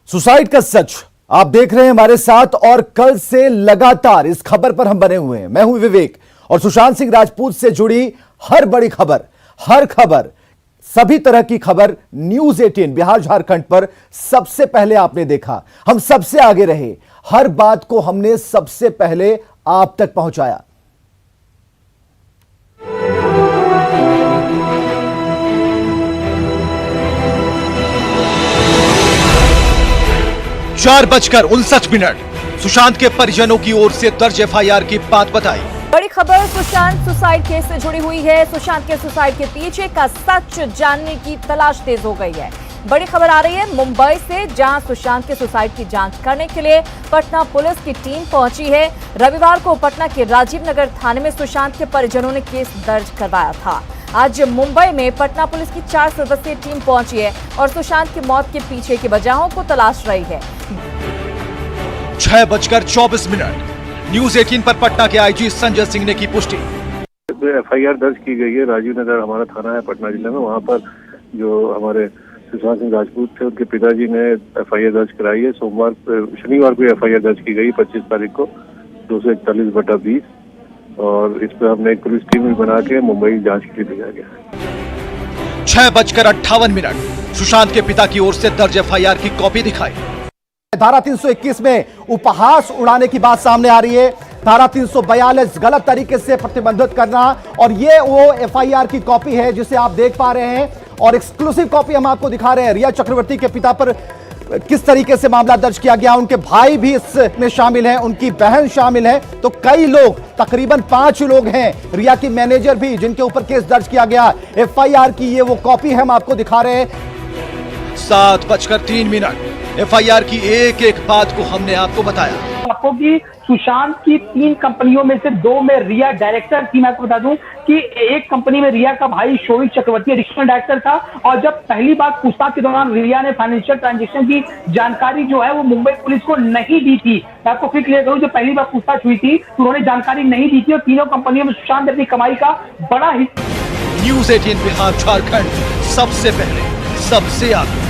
Suicide का सच आप देख रहे हैं हमारे साथ और कल से लगातार इस खबर पर हम बने हुए हैं। मैं हूं विवेक और सुशांत सिंह राजपूत से जुड़ी हर बड़ी खबर, हर खबर, सभी तरह की खबर न्यूज 18 बिहार झारखंड पर सबसे पहले आपने देखा। हम सबसे आगे रहे, हर बात को हमने सबसे पहले आप तक पहुंचाया। चार बजकर 59 सुशांत के परिजनों की ओर से दर्ज एफआईआर की बात बताई। बड़ी खबर सुशांत सुसाइड केस से जुड़ी हुई है। सुशांत के सुसाइड के पीछे का सच जानने की तलाश तेज हो गई है। बड़ी खबर आ रही है मुंबई से, जहां सुशांत के सुसाइड की जांच करने के लिए पटना पुलिस की टीम पहुंची है। रविवार को पटना के राजीव नगर थाने में सुशांत के परिजनों ने केस दर्ज करवाया था। आज मुंबई में पटना पुलिस की 4 सदस्यीय टीम पहुंची है और सुशांत की मौत के पीछे की वजहों को तलाश रही है। 6:24 न्यूज 18 पर पटना के आईजी संजय सिंह ने की पुष्टि। एफआईआर दर्ज की गई है। राजीव नगर हमारा थाना है पटना जिले में। वहाँ पर जो हमारे सुशांत सिंह राजपूत थे, उनके पिताजी ने एफआईआर दर्ज कराई है। शनिवार को एफआईआर दर्ज की गई 25 तारीख को 241/20 और इस पर हमने एक पुलिस टीम भी बना के मुंबई जांच के लिए भेजा गया। 6:58 सुशांत के पिता की ओर से दर्ज एफआईआर की कॉपी दिखाई। धारा 321 में उपहास उड़ाने की बात सामने आ रही है। धारा 342 गलत तरीके से प्रतिबंधित करना, और ये वो एफआईआर की कॉपी है जिसे आप देख पा रहे हैं और एक्सक्लूसिव कॉपी हम आपको दिखा रहे हैं। रिया चक्रवर्ती के पिता पर किस तरीके से मामला दर्ज किया गया, उनके भाई भी इसमें शामिल हैं, उनकी बहन शामिल है, तो कई लोग, तकरीबन 5 लोग हैं, रिया की मैनेजर भी, जिनके ऊपर केस दर्ज किया गया। एफआईआर की ये वो कॉपी हम आपको दिखा रहे हैं। 7:03 एफआईआर की एक एक बात को हमने आपको बताया। आपको कि सुशांत की 3 कंपनियों में से 2 में रिया डायरेक्टर थी। मैं आपको बता दूं कि एक कंपनी में रिया का भाई शोविक चक्रवर्ती एडिशनल डायरेक्टर था, और जब पहली बार पूछताछ के दौरान रिया ने फाइनेंशियल ट्रांजैक्शन की जानकारी जो है वो मुंबई पुलिस को नहीं दी थी। मैं आपको फिर क्लियर करूं, जो पहली बार पूछताछ हुई थी तो उन्होंने जानकारी नहीं दी थी, और तीनों कंपनियों में सुशांत ने अपनी कमाई का बड़ा हिस्सा। न्यूज 18 बिहार झारखंड, सबसे पहले, सबसे आगे।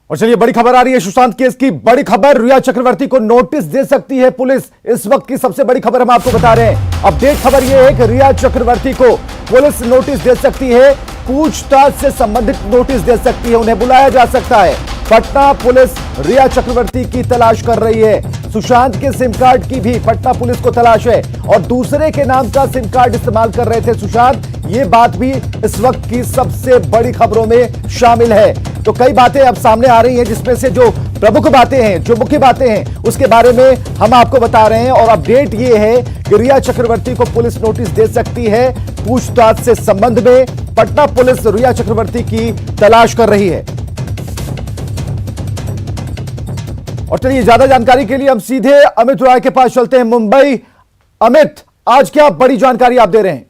और चलिए बड़ी खबर आ रही है सुशांत केस की। बड़ी खबर, रिया चक्रवर्ती को नोटिस दे सकती है पुलिस। इस वक्त की सबसे बड़ी खबर हम आपको बता रहे हैं। अपडेट खबर यह है कि रिया चक्रवर्ती को पुलिस नोटिस दे सकती है, पूछताछ से संबंधित नोटिस दे सकती है, उन्हें बुलाया जा सकता है। पटना पुलिस रिया चक्रवर्ती की तलाश कर रही है। सुशांत के सिम कार्ड की भी पटना पुलिस को तलाश है, और दूसरे के नाम का सिम कार्ड इस्तेमाल कर रहे थे सुशांत। ये बात भी इस वक्त की सबसे बड़ी खबरों में शामिल है। तो कई बातें अब सामने आ रही हैं, जिसमें से जो प्रमुख बातें हैं, जो मुख्य बातें हैं, उसके बारे में हम आपको बता रहे हैं। और अपडेट ये है कि रिया चक्रवर्ती को पुलिस नोटिस दे सकती है। पूछताछ से संबंध में पटना पुलिस रिया चक्रवर्ती की तलाश कर रही है। और चलिए ज्यादा जानकारी के लिए हम सीधे अमित राय के पास चलते हैं, मुंबई। अमित, आज क्या बड़ी जानकारी आप दे रहे हैं?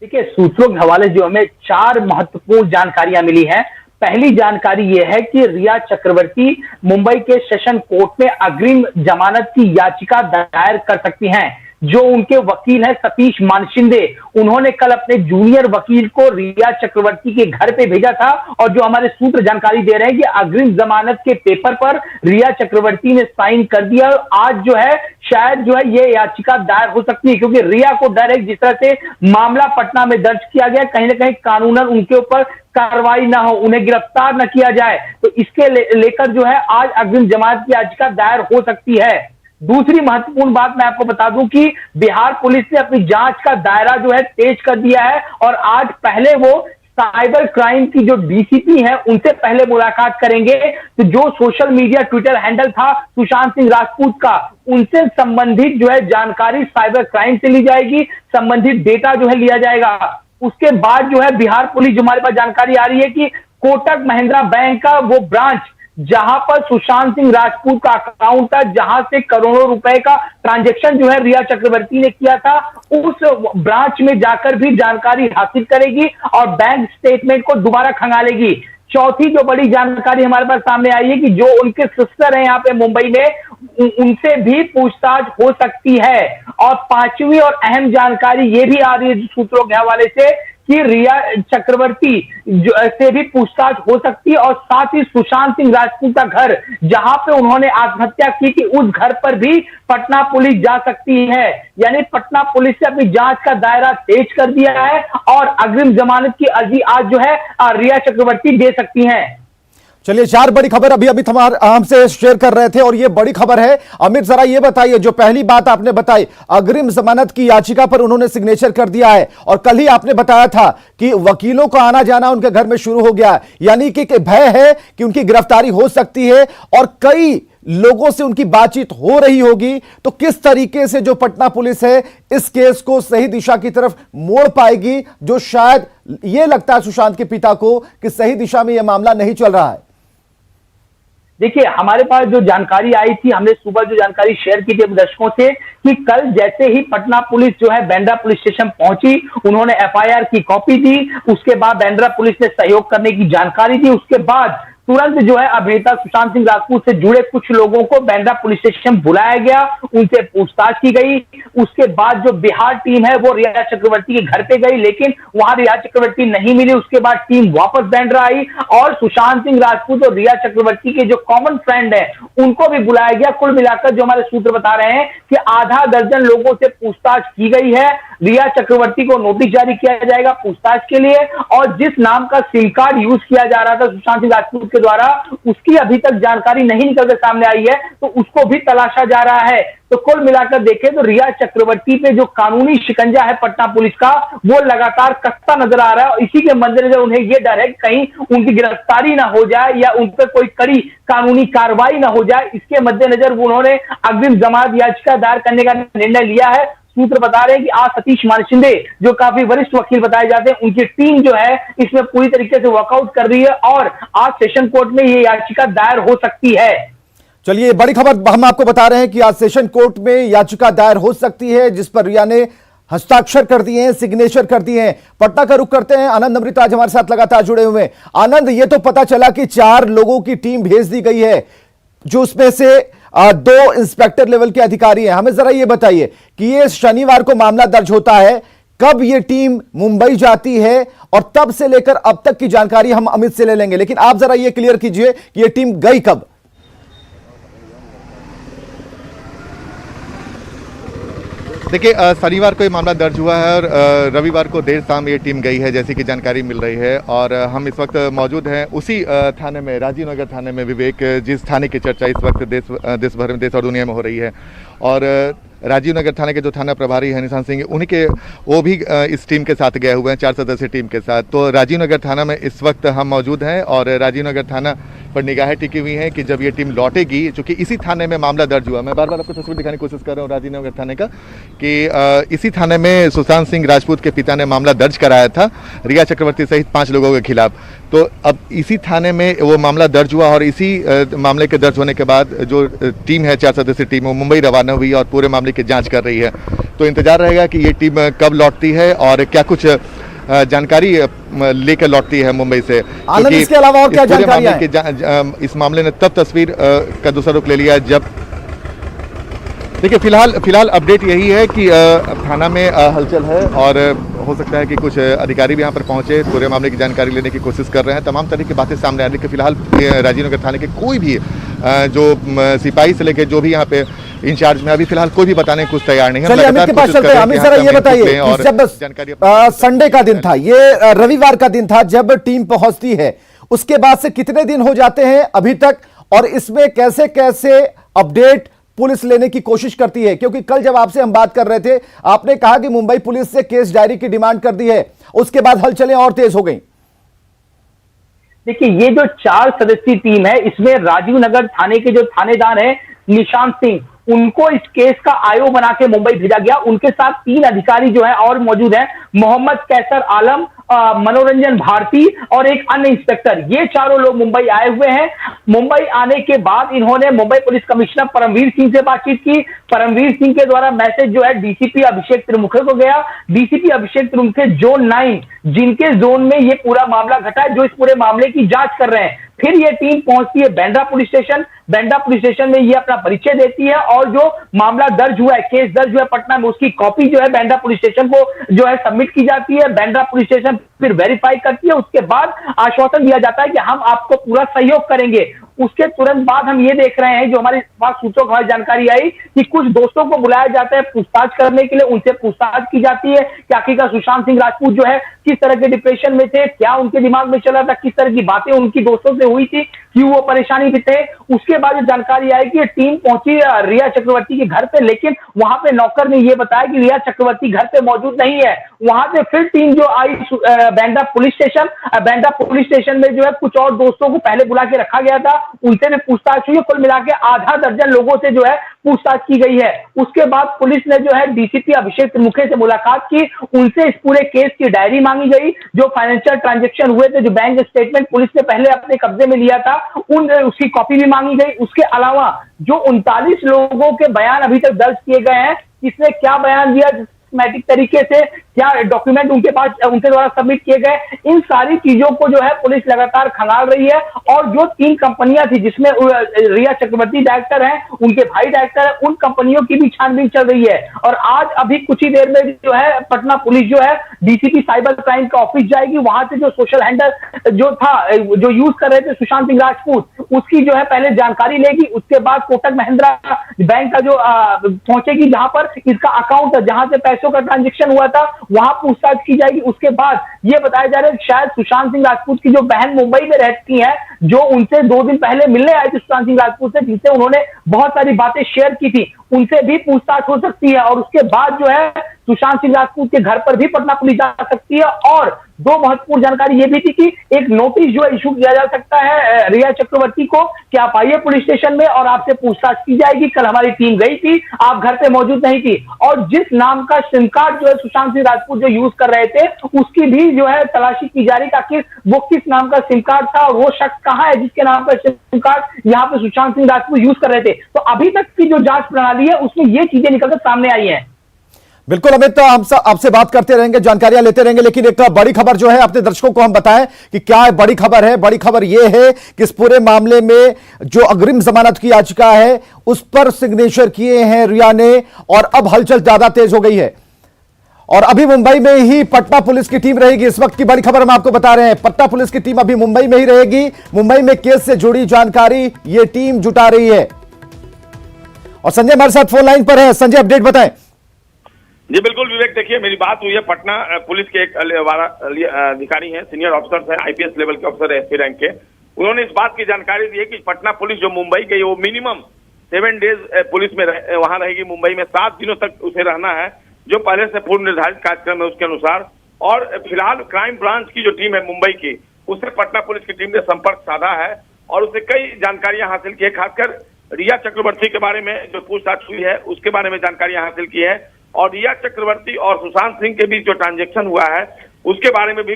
देखिए, सूत्रों के हवाले जो हमें 4 महत्वपूर्ण जानकारियां मिली हैं। पहली जानकारी यह है कि रिया चक्रवर्ती मुंबई के सेशन कोर्ट में अग्रिम जमानत की याचिका दायर कर सकती हैं। जो उनके वकील हैं सतीश मानशिंदे, उन्होंने कल अपने जूनियर वकील को रिया चक्रवर्ती के घर पे भेजा था, और जो हमारे सूत्र जानकारी दे रहे हैं कि अग्रिम जमानत के पेपर पर रिया चक्रवर्ती ने साइन कर दिया। आज जो है शायद जो है ये याचिका दायर हो सकती है, क्योंकि रिया को डर है जिस तरह से मामला पटना में दर्ज किया गया, कहीं ना कहीं कानूनन उनके ऊपर कार्रवाई ना हो, उन्हें गिरफ्तार न किया जाए, तो इसके लेकर जो है आज अग्रिम जमानत की याचिका दायर हो सकती है। दूसरी महत्वपूर्ण बात मैं आपको बता दूं कि बिहार पुलिस ने अपनी जांच का दायरा जो है तेज कर दिया है, और आज पहले वो साइबर क्राइम की जो डीसीपी है उनसे पहले मुलाकात करेंगे। तो जो सोशल मीडिया ट्विटर हैंडल था सुशांत सिंह राजपूत का, उनसे संबंधित जो है जानकारी साइबर क्राइम से ली जाएगी, संबंधित डेटा जो है लिया जाएगा। उसके बाद जो है बिहार पुलिस, जो हमारे पास जानकारी आ रही है कि कोटक महिंद्रा बैंक का वो ब्रांच जहां पर सुशांत सिंह राजपूत का अकाउंट था, जहां से करोड़ों रुपए का ट्रांजैक्शन जो है रिया चक्रवर्ती ने किया था, उस ब्रांच में जाकर भी जानकारी हासिल करेगी और बैंक स्टेटमेंट को दोबारा खंगालेगी। चौथी जो बड़ी जानकारी हमारे पास सामने आई है कि जो उनके सिस्टर हैं यहाँ पे मुंबई में, उनसे भी पूछताछ हो सकती है। और 5वीं और अहम जानकारी ये भी आ रही है सूत्रों के हवाले से कि रिया चक्रवर्ती से भी पूछताछ हो सकती है, और साथ ही सुशांत सिंह राजपूत का घर जहां पे उन्होंने आत्महत्या की थी उस घर पर भी पटना पुलिस जा सकती है। यानी पटना पुलिस ने अपनी जांच का दायरा तेज कर दिया है और अग्रिम जमानत की अर्जी आज जो है रिया चक्रवर्ती दे सकती हैं। चलिए, 4 बड़ी खबर अभी अमित हमसे शेयर कर रहे थे और ये बड़ी खबर है। अमित, जरा ये बताइए, जो पहली बात आपने बताई, अग्रिम जमानत की याचिका पर उन्होंने सिग्नेचर कर दिया है और कल ही आपने बताया था कि वकीलों का आना जाना उनके घर में शुरू हो गया है, यानी कि भय है कि उनकी गिरफ्तारी हो सकती है और कई लोगों से उनकी बातचीत हो रही होगी। तो किस तरीके से जो पटना पुलिस है इस केस को सही दिशा की तरफ मोड़ पाएगी, जो शायद ये लगता है सुशांत के पिता को कि सही दिशा में यह मामला नहीं चल रहा है? देखिए, हमारे पास जो जानकारी आई थी, हमने सुबह जो जानकारी शेयर की थी दर्शकों से कि कल जैसे ही पटना पुलिस जो है बांद्रा पुलिस स्टेशन पहुंची, उन्होंने एफआईआर की कॉपी दी। उसके बाद बांद्रा पुलिस ने सहयोग करने की जानकारी दी। उसके बाद तुरंत जो है अभिनेता सुशांत सिंह राजपूत से जुड़े कुछ लोगों को बांद्रा पुलिस स्टेशन बुलाया गया, उनसे पूछताछ की गई। उसके बाद जो बिहार टीम है वो रिया चक्रवर्ती के घर पे गई, लेकिन वहां रिया चक्रवर्ती नहीं मिली। उसके बाद टीम वापस बांद्रा आई और सुशांत सिंह राजपूत और रिया चक्रवर्ती के जो कॉमन फ्रेंड है उनको भी बुलाया गया। कुल मिलाकर जो हमारे सूत्र बता रहे हैं कि आधा दर्जन लोगों से पूछताछ की गई है। रिया चक्रवर्ती को नोटिस जारी किया जाएगा पूछताछ के लिए, और जिस नाम का सिम कार्ड यूज किया जा रहा था सुशांत सिंह राजपूत के द्वारा, उसकी अभी तक जानकारी नहीं निकलकर सामने आई है, तो उसको भी तलाशा जा रहा है। तो कुल मिलाकर देखें तो रिया चक्रवर्ती पे जो कानूनी शिकंजा है पटना पुलिस का, वो लगातार कसता नजर आ रहा है। और इसी के मद्देनजर उन्हें यह डर है कि कहीं उनकी गिरफ्तारी ना हो जाए या उन पर कोई कड़ी कानूनी कार्रवाई ना हो जाए। इसके मद्देनजर उन्होंने अग्रिम जमानत याचिका दायर करने का निर्णय लिया है। सूत्र बता रहे हैं कि आज सतीश मानशिंदे, जो काफी वरिष्ठ वकील बताए जाते हैं, उनकी टीम जो है इसमें पूरी तरीके से वर्कआउट कर रही है और आज सेशन कोर्ट में ये याचिका दायर हो सकती है। चलिए, बड़ी खबर हम आपको बता रहे हैं कि आज सेशन कोर्ट में याचिका दायर हो सकती है, जिस पर रिया ने हस्ताक्षर कर दिए हैं, सिग्नेचर कर दिए हैं। पटना का रुख करते हैं। आनंद अमृत आज हमारे साथ लगातार जुड़े हुए हैं। आनंद, ये तो पता चला कि 4 लोगों की टीम भेज दी गई है, जो उसमें से 2 इंस्पेक्टर लेवल के अधिकारी हैं। हमें जरा ये बताइए कि ये शनिवार को मामला दर्ज होता है, कब ये टीम मुंबई जाती है और तब से लेकर अब तक की जानकारी हम अमित से ले लेंगे, लेकिन आप जरा ये क्लियर कीजिए कि ये टीम गई कब? देखिए, शनिवार को ये मामला दर्ज हुआ है और रविवार को देर शाम ये टीम गई है, जैसी कि जानकारी मिल रही है। और हम इस वक्त मौजूद हैं उसी थाने में, राजीव नगर थाने में, विवेक, जिस थाने की चर्चा इस वक्त देश भर में, देश और दुनिया में हो रही है। और राजीव नगर थाने के जो थाना प्रभारी हैं निशांत सिंह, उन्हीं के वो भी इस टीम के साथ गए हुए हैं, 4 सदस्यीय टीम के साथ। तो राजीव नगर थाना में इस वक्त हम मौजूद हैं और राजीव नगर थाना पर निगाहें टिकी हुई हैं कि जब ये टीम लौटेगी, चूँकि इसी थाने में मामला दर्ज हुआ, मैं बार बार आपको तस्वीर दिखाने की कोशिश कर रहा हूँ राजीव नगर थाने का, कि इसी थाने में सुशांत सिंह राजपूत के पिता ने मामला दर्ज कराया था रिया चक्रवर्ती सहित 5 लोगों के खिलाफ। तो अब इसी थाने में वो मामला दर्ज हुआ और इसी मामले के दर्ज होने के बाद जो टीम है, 4 सदस्यीय टीम, वो मुंबई रवाना हुई और पूरे मामले की जांच कर रही है। तो इंतजार रहेगा कि ये टीम कब लौटती है और क्या कुछ जानकारी लेकर लौटती है मुंबई से। आनंद, इसके अलावा और क्या जानकारी है? इस मामले ने तब तस्वीर का दूसरा रुख ले लिया जब, देखिए, फिलहाल अपडेट यही है कि थाना में हलचल है और हो सकता है कि कुछ अधिकारी भी यहाँ पर पहुंचे, पूरे मामले की जानकारी लेने की कोशिश कर रहे हैं। तमाम तरह की बातें सामने आ रही है कि फिलहाल राजीव नगर थाने के कोई भी जो सिपाही से लेकर जो भी यहाँ पे इंचार्ज में, अभी फिलहाल कोई भी बताने कुछ तैयार नहीं है। चलिए, अमित के पास चलते हैं। अमित, जरा ये बताइए, जब संडे का दिन था, ये रविवार का दिन था जब टीम पहुंचती है, उसके बाद से कितने दिन हो जाते हैं अभी तक और इसमें कैसे कैसे अपडेट पुलिस लेने की कोशिश करती है? क्योंकि कल जब आपसे हम बात कर रहे थे, आपने कहा कि मुंबई पुलिस से केस डायरी की डिमांड कर दी है, उसके बाद हलचलें और तेज हो गई। देखिए, ये जो 4 सदस्यीय टीम है, इसमें राजीव नगर थाने के जो थानेदार हैं निशांत सिंह, उनको इस केस का आईओ बना के मुंबई भेजा गया। उनके साथ 3 अधिकारी जो है और मौजूद हैं, मोहम्मद कैसर आलम, मनोरंजन भारती और एक अन्य इंस्पेक्टर। ये चारों लोग मुंबई आए हुए हैं। मुंबई आने के बाद इन्होंने मुंबई पुलिस कमिश्नर परमवीर सिंह से बातचीत की। परमवीर सिंह के द्वारा मैसेज जो है डीसीपी अभिषेक त्रिमुखे को गया। डीसीपी अभिषेक त्रिमुखे जोन 9, जिनके जोन में ये पूरा मामला घटा है, जो इस पूरे मामले की जांच कर रहे हैं, फिर ये टीम पहुंचती है Bandra police station. Bandra police station में ये अपना परिचय देती है और जो मामला दर्ज हुआ है, केस दर्ज हुआ है पटना में, उसकी कॉपी जो है बांद्रा पुलिस स्टेशन को जो है सबमिट की जाती है। बांद्रा पुलिस स्टेशन फिर वेरीफाई करती है। उसके बाद आश्वासन दिया जाता है कि हम आपको पूरा सहयोग करेंगे। उसके तुरंत बाद हम ये देख रहे हैं, जो हमारे पास सूत्रों की जानकारी आई कि कुछ दोस्तों को बुलाया जाता है पूछताछ करने के लिए। उनसे पूछताछ की जाती है कि आखिरकार सुशांत सिंह राजपूत जो है किस तरह के डिप्रेशन में थे, क्या उनके दिमाग में चला था, किस तरह की बातें उनकी दोस्तों से हुई थी, क्यों वो परेशानी में थे। उसके बाद जो जानकारी आई कि टीम पहुंची रिया चक्रवर्ती के घर पे, लेकिन वहां पे नौकर ने यह बताया कि रिया चक्रवर्ती घर पे मौजूद नहीं है। वहां से फिर टीम जो आई Bandra police station, Bandra police station में जो है कुछ और दोस्तों को पहले बुला के रखा गया था, उनसे भी पूछताछ हुई। कुल मिला के आधा दर्जन लोगों से जो है पूछताछ की गई है। उसके बाद पुलिस ने जो है डीसीपी अभिषेक त्रिमुखे से मुलाकात की, उनसे इस पूरे केस की डायरी मांगी गई, जो फाइनेंशियल ट्रांजैक्शन हुए थे, जो बैंक स्टेटमेंट पुलिस ने पहले अपने कब्जे में लिया था, उसकी कॉपी भी मांगी गई। उसके अलावा जो 39 लोगों के बयान अभी तक दर्ज किए गए हैं, किसने क्या बयान दिया सिस्टमैटिक तरीके से, क्या डॉक्यूमेंट उनके पास उनके द्वारा सबमिट किए गए, इन सारी चीजों को जो है पुलिस लगातार खंगाल रही है। और जो 3 कंपनियां थी जिसमें रिया चक्रवर्ती डायरेक्टर हैं, उनके भाई डायरेक्टर हैं, उन कंपनियों की भी छानबीन चल रही है। और आज अभी कुछ ही देर में जो है पटना पुलिस जो है डीसीपी साइबर क्राइम का ऑफिस जाएगी। वहां से जो सोशल हैंडल जो था, जो यूज कर रहे थे सुशांत सिंह राजपूत, उसकी जो है पहले जानकारी लेगी। उसके बाद कोटक महिंद्रा बैंक का जो पहुंचेगी, जहां पर इसका अकाउंट है, जहां से पैसों का ट्रांजेक्शन हुआ था, वहां पूछताछ की जाएगी। उसके बाद यह बताया जा रहा है शायद सुशांत सिंह राजपूत की जो बहन मुंबई में रहती है, जो उनसे 2 दिन पहले मिलने आए थे सुशांत सिंह राजपूत से, जिनसे उन्होंने बहुत सारी बातें शेयर की थी, उनसे भी पूछताछ हो सकती है। और उसके बाद जो है सुशांत सिंह राजपूत के घर पर भी पटना पुलिस जा सकती है। और 2 महत्वपूर्ण जानकारी यह भी थी कि एक नोटिस जो है इशू किया जा सकता है रिया चक्रवर्ती को कि आप आइए पुलिस स्टेशन में और आपसे पूछताछ की जाएगी। कल हमारी टीम गई थी, आप घर पे मौजूद नहीं थी। और जिस नाम का सिम कार्ड जो है सुशांत सिंह राजपूत जो यूज कर रहे थे, उसकी भी जो है तलाशी की जा रही, ताकि वो किस नाम का सिम कार्ड था और वो शख्स कहां है जिसके नाम पर सिम कार्ड यहाँ पे सुशांत सिंह राजपूत यूज कर रहे थे। तो अभी तक की जो जांच प्रणाली है उसमें ये चीजें निकलकर सामने आई हैं। बिल्कुल अमित, हम आपसे बात करते रहेंगे, जानकारियां लेते रहेंगे, लेकिन एक बड़ी खबर जो है अपने दर्शकों को हम बताएं कि क्या बड़ी खबर है। बड़ी खबर यह है कि इस पूरे मामले में जो अग्रिम जमानत की याचिका है उस पर सिग्नेचर किए हैं रिया ने, और अब हलचल ज्यादा तेज हो गई है। और अभी मुंबई में ही पटना पुलिस की टीम रहेगी। इस वक्त की बड़ी खबर हम आपको बता रहे हैं, पटना पुलिस की टीम अभी मुंबई में ही रहेगी। मुंबई में केस से जुड़ी जानकारी ये टीम जुटा रही है। और संजय हमारे साथ फोन लाइन पर है। संजय, अपडेट बताएं। जी बिल्कुल विवेक, देखिए मेरी बात हुई है पटना पुलिस के एक अधिकारी हैं, सीनियर ऑफिसर हैं, आईपीएस लेवल के ऑफिसर है, एसपी रैंक के। उन्होंने इस बात की जानकारी दी है कि पटना पुलिस जो मुंबई गई, वो मिनिमम 7 डेज पुलिस में वहां रहेगी। मुंबई में 7 दिनों तक उसे रहना है, जो पहले से पूर्व निर्धारित कार्यक्रम है उसके अनुसार। और फिलहाल क्राइम ब्रांच की जो टीम है मुंबई की, उससे पटना पुलिस की टीम ने संपर्क साधा है और उससे कई जानकारियां हासिल की है। खासकर रिया चक्रवर्ती के बारे में जो पूछताछ हुई है उसके बारे में जानकारियां हासिल की है। और रिया चक्रवर्ती और सुशांत सिंह के बीच जो ट्रांजैक्शन हुआ है उसके बारे में भी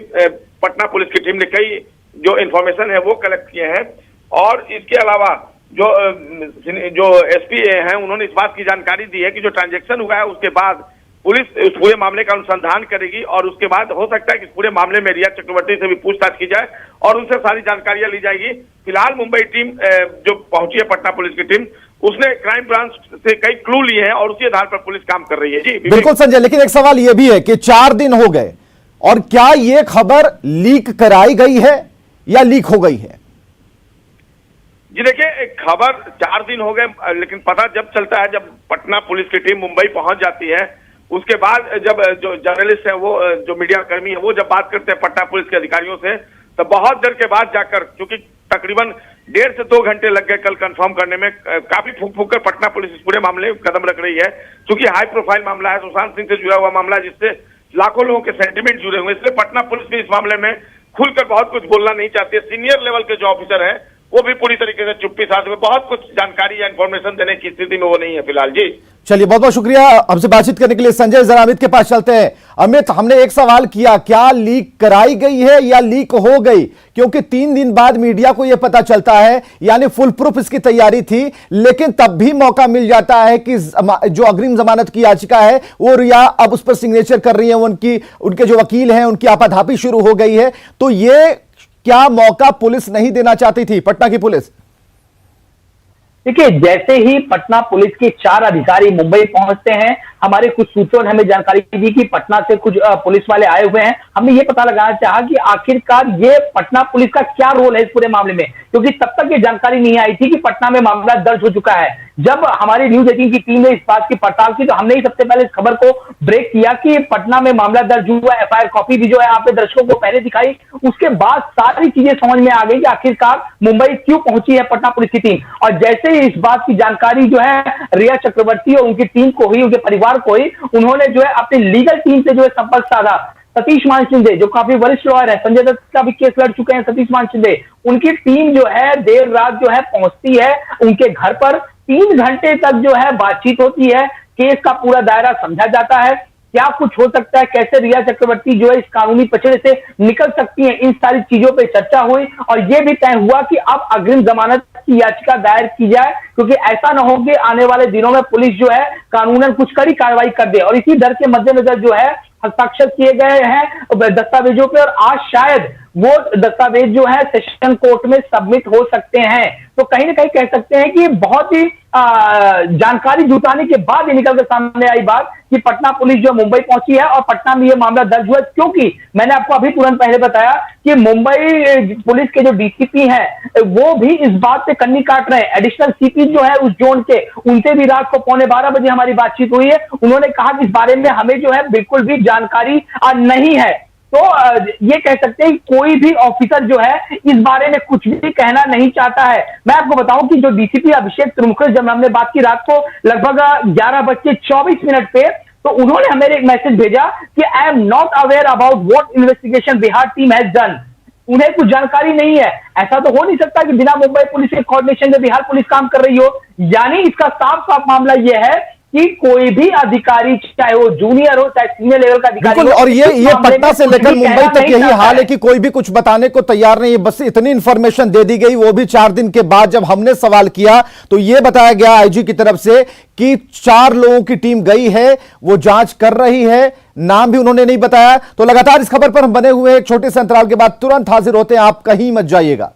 पटना पुलिस की टीम ने कई जो इन्फॉर्मेशन है वो कलेक्ट किए हैं। और इसके अलावा जो एसपी हैं उन्होंने इस बात की जानकारी दी है कि जो ट्रांजैक्शन हुआ है उसके बाद पुलिस उस पूरे मामले का अनुसंधान करेगी और उसके बाद हो सकता है कि इस पूरे मामले में रिया चक्रवर्ती से भी पूछताछ की जाए और उनसे सारी जानकारियां ली जाएगी। फिलहाल मुंबई टीम जो पहुंची है पटना पुलिस की टीम, उसने क्राइम ब्रांच से कई क्लू लिए हैं और उसी आधार पर पुलिस काम कर रही है। जी बिल्कुल संजय, लेकिन एक सवाल यह भी है कि 4 दिन हो गए और क्या यह खबर लीक कराई गई है या लीक हो गई है? जी देखिए, खबर 4 दिन हो गए, लेकिन पता जब चलता है जब पटना पुलिस की टीम मुंबई पहुंच जाती है, उसके बाद जब जो जर्नलिस्ट है वो जो मीडिया कर्मी है वो जब बात करते हैं पटना पुलिस के अधिकारियों से, तो बहुत देर के बाद जाकर, क्योंकि तकरीबन 1.5 से 2 घंटे लग गए कल कंफर्म करने में, काफी फूक कर पटना पुलिस इस पूरे मामले में कदम रख रही है। क्योंकि हाई प्रोफाइल मामला है, सुशांत सिंह से जुड़ा हुआ मामला, जिससे लाखों लोगों के सेंटिमेंट जुड़े हुए, इसलिए पटना पुलिस भी इस मामले में खुलकर बहुत कुछ बोलना नहीं चाहती है। सीनियर लेवल के जो ऑफिसर है वो भी पूरी तरीके से चुप्पी साध में, बहुत कुछ जानकारी या इन्फॉर्मेशन देने की स्थिति में वो नहीं है फिलहाल। जी चलिए, बहुत बहुत शुक्रिया हमसे बातचीत करने के लिए संजय। जरा अमित के पास चलते हैं। अमित, हमने एक सवाल किया, क्या लीक कराई गई है या लीक हो गई? क्योंकि 3 दिन बाद मीडिया को यह पता चलता है, यानी फुल प्रूफ इसकी तैयारी थी, लेकिन तब भी मौका मिल जाता है कि जो अग्रिम जमानत की याचिका है वो रिया अब उस पर सिग्नेचर कर रही है, उनके जो वकील हैं उनकी आपाधापी शुरू हो गई है। तो ये क्या मौका पुलिस नहीं देना चाहती थी, पटना की पुलिस? देखिए, जैसे ही पटना पुलिस के 4 अधिकारी मुंबई पहुंचते हैं, हमारे कुछ सूत्रों ने हमें जानकारी दी कि पटना से कुछ पुलिस वाले आए हुए हैं। हमने ये पता लगाना चाहा कि आखिरकार ये पटना पुलिस का क्या रोल है इस पूरे मामले में, क्योंकि तब तक ये जानकारी नहीं आई थी कि पटना में मामला दर्ज हो चुका है। जब हमारी न्यूज 18 की टीम ने इस बात की पड़ताल की तो हमने ही सबसे पहले इस खबर को ब्रेक किया कि पटना में मामला दर्ज हुआ। एफआईआर कॉपी भी जो है आपने दर्शकों को पहले दिखाई। उसके बाद सारी चीजें समझ में आ गई कि आखिरकार मुंबई क्यों पहुंची है पटना पुलिस की टीम। और जैसे ही इस बात की जानकारी जो है रिया चक्रवर्ती और उनकी टीम को हुई, उनके परिवार को हुई, उन्होंने जो है अपनी लीगल टीम से जो है संपर्क साधा। सतीश मान शिंदे जो काफी वरिष्ठ लॉयर है, संजय दत्त का भी केस लड़ चुके हैं सतीश मान शिंदे, उनकी टीम जो है देर रात जो है पहुंचती है उनके घर पर। 3 घंटे तक जो है बातचीत होती है, केस का पूरा दायरा समझा जाता है, क्या कुछ हो सकता है, कैसे रिया चक्रवर्ती जो है इस कानूनी पचड़े से निकल सकती है, इन सारी चीजों पे चर्चा हुई। और यह भी तय हुआ कि अब अग्रिम जमानत की याचिका दायर की जाए, क्योंकि ऐसा न हो कि आने वाले दिनों में पुलिस जो है कानूनन कुछ कड़ी कार्रवाई कर दे। और इसी डर के मद्देनजर जो है हस्ताक्षर किए गए हैं दस्तावेजों पे, और आज शायद वो दस्तावेज जो है सेशन कोर्ट में सबमिट हो सकते हैं। तो कहीं ना कहीं कह सकते हैं कि बहुत ही जानकारी जुटाने के बाद ये निकलकर सामने आई बात कि पटना पुलिस जो मुंबई पहुंची है और पटना में ये मामला दर्ज हुआ, क्योंकि मैंने आपको अभी तुरंत पहले बताया कि मुंबई पुलिस के जो डीसीपी हैं वो भी इस बात पे कन्नी काट रहे हैं। एडिशनल सीपी जो है उस जोन के, उनसे भी रात को 12:15 बजे हमारी बातचीत हुई है। उन्होंने कहा कि इस बारे में हमें जो है बिल्कुल भी जानकारी नहीं है। तो ये कह सकते हैं कि कोई भी ऑफिसर जो है इस बारे में कुछ भी कहना नहीं चाहता है। मैं आपको बताऊं कि जो डीसीपी अभिषेक त्रिमुखर्जी, जब हमने बात की रात को लगभग 11:24 पे, तो उन्होंने हमें एक मैसेज भेजा कि I am not aware about what investigation Bihar team has done. उन्हें कुछ जानकारी नहीं है। ऐसा तो हो नहीं सकता कि बिना मुंबई पुलिस के कोऑर्डिनेशन में बिहार पुलिस काम कर रही हो। यानी इसका साफ साफ मामला यह है कि कोई भी अधिकारी, चाहे वो जूनियर हो चाहे सीनियर लेवल का अधिकारी बिल्कुल, हो, और ये पटना से लेकर मुंबई तक यही हाल है कि कोई भी कुछ बताने को तैयार नहीं है। बस इतनी इंफॉर्मेशन दे दी गई, वो भी 4 दिन के बाद। जब हमने सवाल किया तो ये बताया गया आईजी की तरफ से कि 4 लोगों की टीम गई है, वो जांच कर रही है, नाम भी उन्होंने नहीं बताया। तो लगातार इस खबर पर हम बने हुए हैं। एक छोटे से अंतराल के बाद तुरंत हाजिर होते हैं, आप कहीं मत जाइएगा।